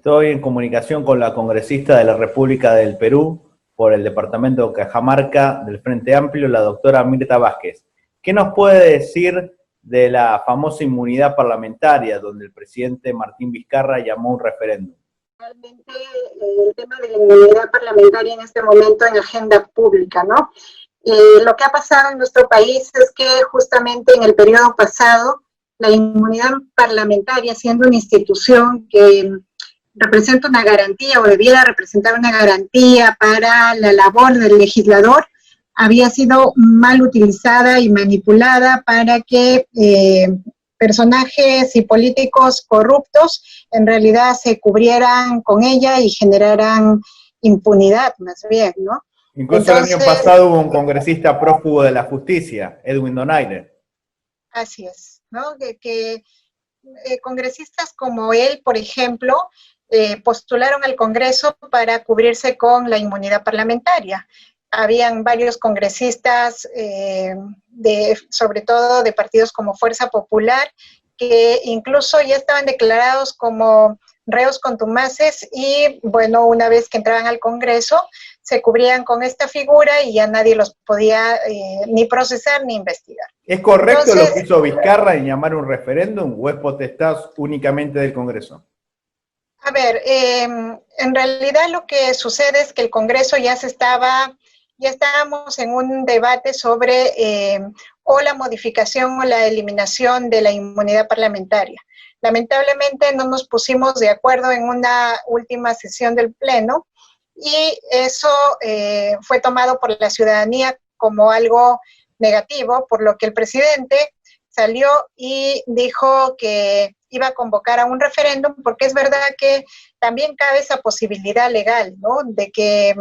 Estoy en comunicación con la congresista de la República del Perú por el departamento de Cajamarca del Frente Amplio, la doctora Mirta Vázquez. ¿Qué nos puede decir de la famosa inmunidad parlamentaria, donde el presidente Martín Vizcarra llamó un referéndum? Realmente el tema de la inmunidad parlamentaria en este momento en agenda pública, ¿no? Lo que ha pasado en nuestro país es que justamente en el periodo pasado, la inmunidad parlamentaria, siendo una institución que representa una garantía o debiera representar una garantía para la labor del legislador, había sido mal utilizada y manipulada para que personajes y políticos corruptos en realidad se cubrieran con ella y generaran impunidad más bien, ¿no? Incluso entonces, el año pasado hubo un congresista prófugo de la justicia, Edwin Donaire. Así es, ¿no? Congresistas como él, por ejemplo, postularon al Congreso para cubrirse con la inmunidad parlamentaria. Habían varios congresistas, sobre todo de partidos como Fuerza Popular, que incluso ya estaban declarados como reos contumaces y, bueno, una vez que entraban al Congreso, se cubrían con esta figura y ya nadie los podía ni procesar ni investigar. ¿Es correcto entonces, lo que hizo Vizcarra en llamar un referéndum o es potestad únicamente del Congreso? A ver, en realidad lo que sucede es que el Congreso ya estábamos en un debate sobre o la modificación o la eliminación de la inmunidad parlamentaria. Lamentablemente no nos pusimos de acuerdo en una última sesión del Pleno y eso fue tomado por la ciudadanía como algo negativo, por lo que el presidente salió y dijo que iba a convocar a un referéndum, porque es verdad que también cabe esa posibilidad legal, ¿no? De que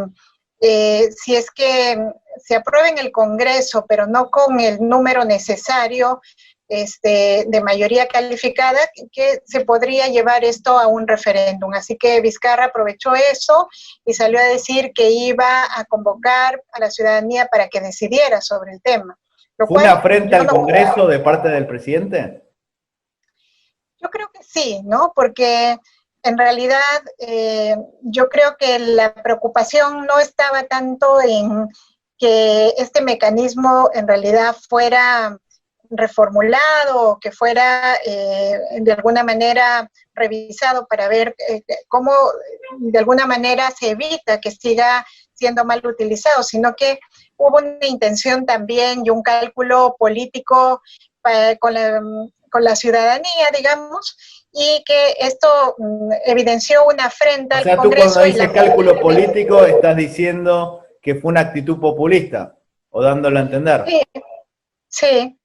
si es que se apruebe en el Congreso, pero no con el número necesario de mayoría calificada, que se podría llevar esto a un referéndum. Así que Vizcarra aprovechó eso y salió a decir que iba a convocar a la ciudadanía para que decidiera sobre el tema. ¿Fue una afrenta al Congreso de parte del presidente? Yo creo que sí, ¿no? Porque en realidad yo creo que la preocupación no estaba tanto en que este mecanismo en realidad fuera reformulado, que fuera de alguna manera revisado para ver cómo de alguna manera se evita que siga siendo mal utilizado, sino que hubo una intención también y un cálculo político con la ciudadanía, digamos, y que esto evidenció una afrenta al Congreso. O sea, tú cuando dices cálculo político estás diciendo que fue una actitud populista, o dándolo a entender. Sí,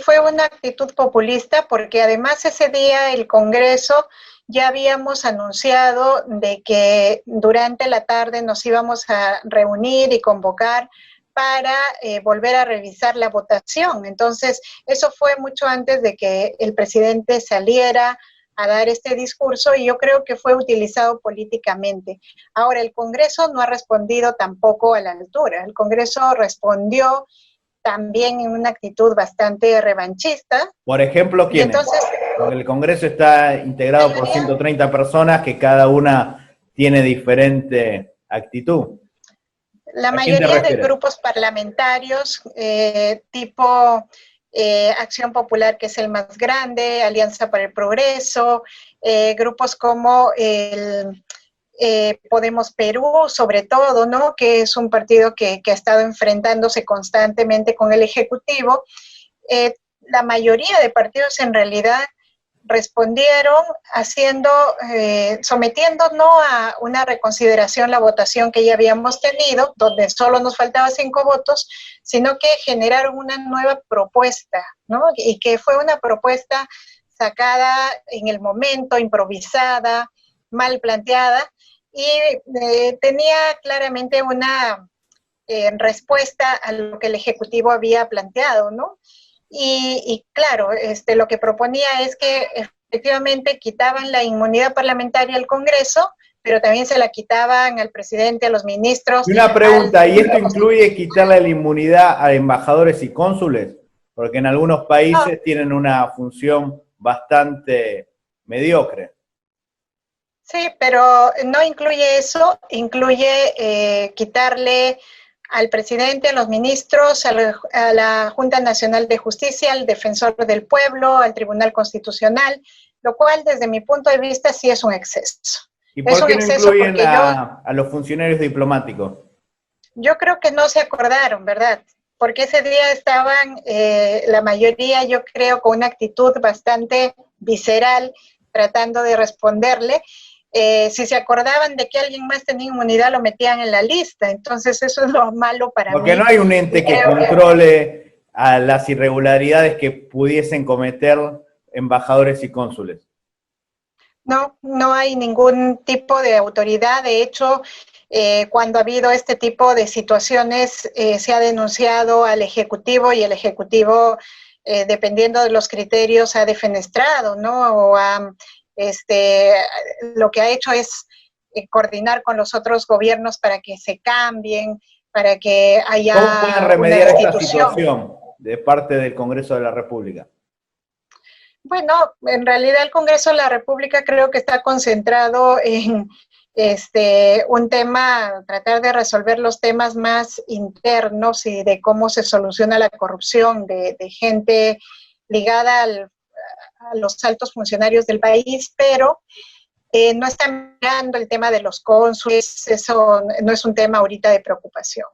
fue una actitud populista porque además ese día el Congreso ya habíamos anunciado de que durante la tarde nos íbamos a reunir y convocar para volver a revisar la votación. Entonces, eso fue mucho antes de que el presidente saliera a dar este discurso y yo creo que fue utilizado políticamente. Ahora, el Congreso no ha respondido tampoco a la altura. El Congreso respondió también en una actitud bastante revanchista. Por ejemplo, ¿quiénes? Entonces, porque el Congreso está integrado por 130 personas que cada una tiene diferente actitud. La mayoría de grupos parlamentarios, tipo Acción Popular, que es el más grande, Alianza para el Progreso, grupos como el Podemos Perú, sobre todo, ¿no? Que es un partido que ha estado enfrentándose constantemente con el Ejecutivo. La mayoría de partidos en realidad respondieron sometiendo no a una reconsideración la votación que ya habíamos tenido, donde solo nos faltaba 5 votos, sino que generaron una nueva propuesta, ¿no? Y que fue una propuesta sacada en el momento, improvisada, mal planteada, y tenía claramente una respuesta a lo que el Ejecutivo había planteado, ¿no? Y claro, lo que proponía es que efectivamente quitaban la inmunidad parlamentaria al Congreso, pero también se la quitaban al presidente, a los ministros. Y una pregunta, ¿y esto incluye quitarle la inmunidad a embajadores y cónsules? Porque en algunos países tienen una función bastante mediocre. Sí, pero no incluye eso, incluye quitarle al presidente, a los ministros, a la Junta Nacional de Justicia, al Defensor del Pueblo, al Tribunal Constitucional, lo cual desde mi punto de vista sí es un exceso. ¿Y Es por un qué no exceso incluyen porque a los funcionarios diplomáticos? yo creo que no se acordaron, ¿verdad? Porque ese día estaban la mayoría, yo creo, con una actitud bastante visceral, tratando de responderle. Si se acordaban de que alguien más tenía inmunidad, lo metían en la lista. Entonces, eso es lo malo para Porque no mí. hay un ente que controle a las irregularidades que pudiesen cometer embajadores y cónsules. No, no hay ningún tipo de autoridad. De hecho, cuando ha habido este tipo de situaciones, se ha denunciado al Ejecutivo y el Ejecutivo, dependiendo de los criterios, ha defenestrado, ¿no? O lo que ha hecho es coordinar con los otros gobiernos para que se cambien, para que ¿Cómo pueden haya una remediar esta institución. situación de parte del Congreso de la República? Bueno, en realidad el Congreso de la República creo que está concentrado en un tema, tratar de resolver los temas más internos y de cómo se soluciona la corrupción de gente ligada a los altos funcionarios del país, pero no están mirando el tema de los cónsules, eso no es un tema ahorita de preocupación.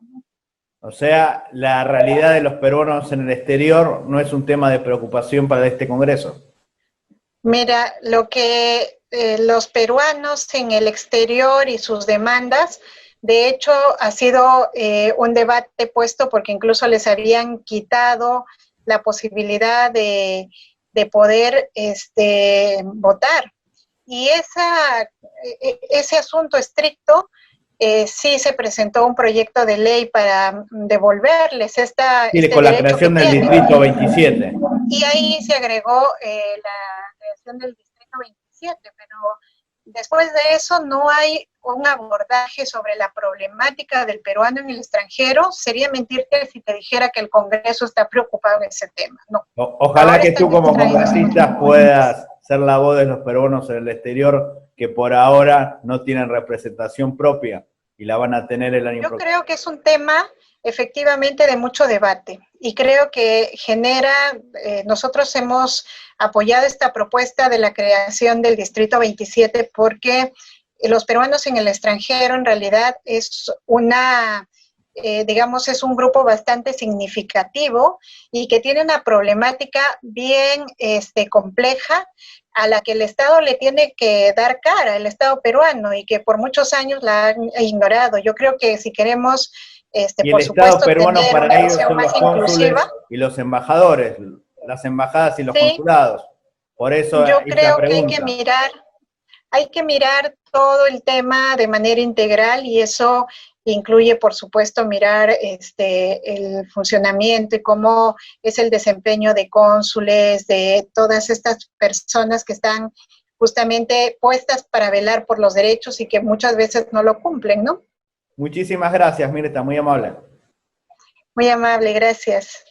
O sea, la realidad de los peruanos en el exterior no es un tema de preocupación para este Congreso. Mira, lo que los peruanos en el exterior y sus demandas, de hecho, ha sido un debate puesto porque incluso les habían quitado la posibilidad de poder votar. Y ese asunto estricto, sí se presentó un proyecto de ley para devolverles este con la derecho que creación del tienen. Distrito 27. Y ahí se agregó la creación del Distrito 27, pero después de eso no hay un abordaje sobre la problemática del peruano en el extranjero. Sería mentirte si te dijera que el Congreso está preocupado en ese tema. No. Ojalá ahora que tú como congresista puedas ser la voz de los peruanos en el exterior que por ahora no tienen representación propia y la van a tener el año próximo. Yo creo que es un tema efectivamente de mucho debate y creo que genera, nosotros hemos apoyado esta propuesta de la creación del Distrito 27 porque los peruanos en el extranjero en realidad es digamos, es un grupo bastante significativo y que tiene una problemática bien compleja a la que el Estado le tiene que dar cara, el Estado peruano, y que por muchos años la han ignorado. Yo creo que si queremos, y por el Estado peruano tener para una ellos visión son los más cónsules inclusiva, y los embajadores, las embajadas y los sí, consulados. Por eso yo esta creo que pregunta. hay que mirar todo el tema de manera integral y eso incluye, por supuesto, mirar el funcionamiento y cómo es el desempeño de cónsules, de todas estas personas que están justamente puestas para velar por los derechos y que muchas veces no lo cumplen, ¿no? Muchísimas gracias, Mirta, muy amable. Muy amable, gracias.